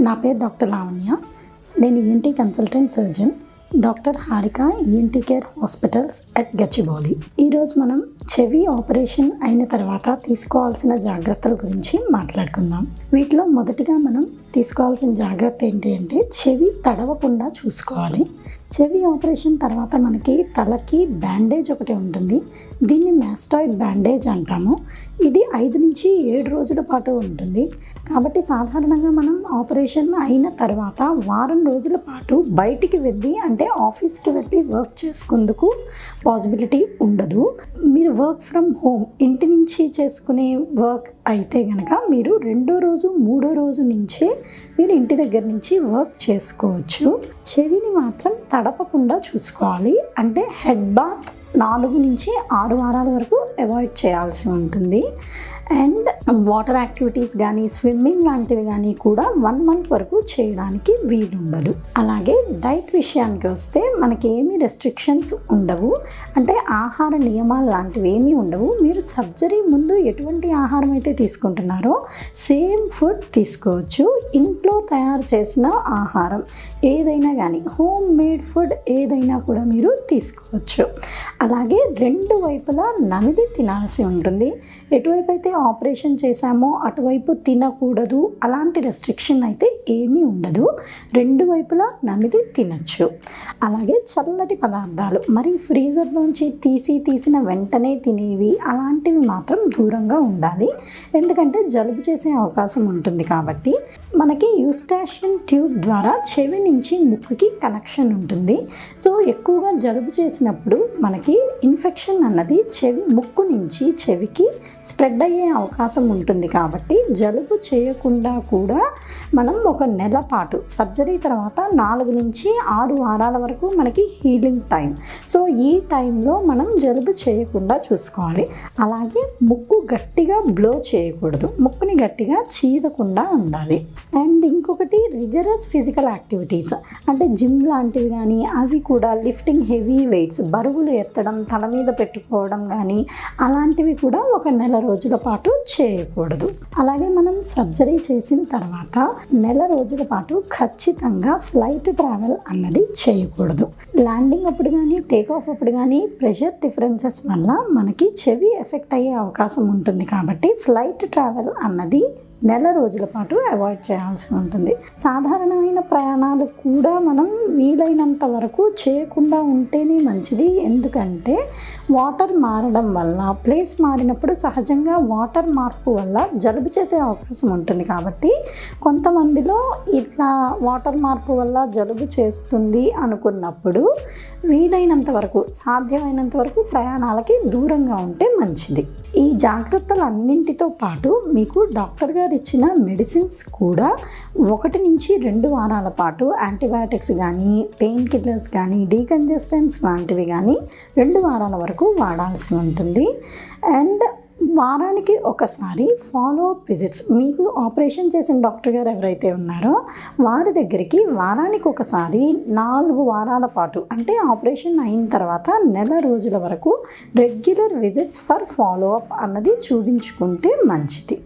నా పేరు డాక్టర్ లావణ్య. నేను ENT consultant surgeon, doctor Harika ENT care hospitals at Gachibowli. ఈరోజు మనం చెవి ఆపరేషన్ అయిన తర్వాత తీసుకోవాల్సిన జాగ్రత్తల గురించి మాట్లాడుకుందాం. వీటిలో మొదటిగా మనం తీసుకోవాల్సిన జాగ్రత్త ఏంటి అంటే చెవి తడవకుండా చూసుకోవాలి. చెవి ఆపరేషన్ తర్వాత మనకి తలకి బ్యాండేజ్ ఒకటి ఉంటుంది. దీన్ని మాస్టాయిడ్ బ్యాండేజ్ అంటాము. ఇది 5 నుంచి 7 రోజుల పాటు ఉంటుంది. కాబట్టి సాధారణంగా మనం ఆపరేషన్ అయిన తర్వాత వారం రోజుల పాటు బయటికి వెళ్ళి అంటే ఆఫీస్కి వెళ్ళి వర్క్ చేసుకుందుకు పాసిబిలిటీ ఉండదు. మీరు వర్క్ ఫ్రమ్ హోమ్ ఇంటి నుంచి చేసుకునే వర్క్ అయితే కనుక మీరు 2వ రోజు 3వ రోజు నుంచే మీరు ఇంటి దగ్గర నుంచి వర్క్ చేసుకోవచ్చు. చెవిని మాత్రం తడపకుండా చూసుకోవాలి. అంటే హెడ్ బాత్ 4 నుంచి 6 వారాల వరకు అవాయిడ్ చేయాల్సి ఉంటుంది. అండ్ వాటర్ యాక్టివిటీస్ కానీ స్విమ్మింగ్ లాంటివి కానీ కూడా 1 మంత్ వరకు చేయడానికి వీలుండదు. అలాగే డైట్ విషయానికి వస్తే మనకి ఏమీ రెస్ట్రిక్షన్స్ ఉండవు. అంటే ఆహార నియమాలు లాంటివి ఏమీ ఉండవు. మీరు సర్జరీ ముందు ఎటువంటి ఆహారం అయితే తీసుకుంటున్నారో సేమ్ ఫుడ్ తీసుకోవచ్చు. ఇంట్లో తయారు చేసిన ఆహారం ఏదైనా కానీ హోమ్ మేడ్ ఫుడ్ ఏదైనా కూడా మీరు తీసుకోవచ్చు. అలాగే 2 వైపులా నమిలి తినాల్సి ఉంటుంది. ఎటువైపు అయితే ఆపరేషన్ చేశామో అటువైపు తినకూడదు అలాంటి రెస్ట్రిక్షన్ అయితే ఏమీ ఉండదు. 2 వైపులా నమిలి తినచ్చు. అలాగే చల్లటి పదార్థాలు మరి ఫ్రీజర్లోంచి తీసిన వెంటనే తినేవి అలాంటివి మాత్రం దూరంగా ఉండాలి. ఎందుకంటే జలుబు చేసే అవకాశం ఉంటుంది. కాబట్టి మనకి యూస్టాషియన్ ట్యూబ్ ద్వారా చెవి నుంచి ముక్కుకి కనెక్షన్ ఉంటుంది. సో ఎక్కువగా జలుబు చేసినప్పుడు మనకి ఇన్ఫెక్షన్ అన్నది ముక్కు నుంచి చెవికి స్ప్రెడ్ అయ్యే అవకాశం ఉంటుంది. కాబట్టి జలుబు చేయకుండా కూడా మనం ఒక నెల పాటు సర్జరీ తర్వాత 4 నుంచి 6 వారాల వరకు మనకి హీలింగ్ టైం. సో ఈ టైంలో మనం జలుబు చేయకుండా చూసుకోవాలి. అలాగే ముక్కు గట్టిగా బ్లో చేయకూడదు. ముక్కుని గట్టిగా చీదకుండా ఉండాలి. అండ్ ఇంకొకటి రిగరస్ ఫిజికల్ యాక్టివిటీస్ అంటే జిమ్ లాంటివి కానీ అవి కూడా లిఫ్టింగ్ హెవీ వెయిట్స్ బరువులు ఎత్తడం తల మీద పెట్టుకోవడం కానీ అలాంటివి కూడా ఒక నెల రోజుల పాటు చేయకూడదు. అలాగే మనం సర్జరీ చేసిన తర్వాత నెల రోజుల పాటు ఖచ్చితంగా ఫ్లైట్ ట్రావెల్ అన్నది చేయకూడదు. ల్యాండింగ్ అప్పుడు కానీ టేక్ ఆఫ్ అప్పుడు కానీ ప్రెషర్ డిఫరెన్సెస్ వల్ల మనకి చెవి ఎఫెక్ట్ అయ్యే అవకాశం ఉంటుంది. కాబట్టి ఫ్లైట్ ట్రావెల్ అన్నది నెల రోజుల పాటు అవాయిడ్ చేయాల్సి ఉంటుంది. సాధారణమైన ప్రయాణాలు కూడా మనం వీలైనంత వరకు చేయకుండా ఉంటేనే మంచిది. ఎందుకంటే వాటర్ మారడం వల్ల ప్లేస్ మారినప్పుడు సహజంగా వాటర్ మార్పు వల్ల జలుబు చేసే అవకాశం ఉంటుంది. కాబట్టి కొంతమందిలో ఇట్లా వాటర్ మార్పు వల్ల జలుబు చేస్తుంది అనుకున్నప్పుడు వీలైనంత వరకు సాధ్యమైనంత వరకు ప్రయాణాలకి దూరంగా ఉంటే మంచిది. ఈ జాగ్రత్తలన్నింటితో పాటు మీకు డాక్టర్ గారు ఇచ్చిన మెడిసిన్స్ కూడా 1 నుంచి 2 వారాల పాటు యాంటీబయాటిక్స్ కానీ పెయిన్ కిల్లర్స్ కానీ డీకంజెస్టెంట్స్ లాంటివి కానీ 2 వారాల వరకు వాడాల్సి ఉంటుంది. అండ్ వారానికి ఒకసారి ఫాలో అప్ విజిట్స్ మీకు ఆపరేషన్ చేసిన డాక్టర్ గారు ఎవరైతే ఉన్నారో వారి దగ్గరికి వారానికి ఒకసారి 4 వారాల పాటు అంటే ఆపరేషన్ అయిన తర్వాత నెల రోజుల వరకు regular visits for follow up అన్నది చూపించుకుంటే మంచిది.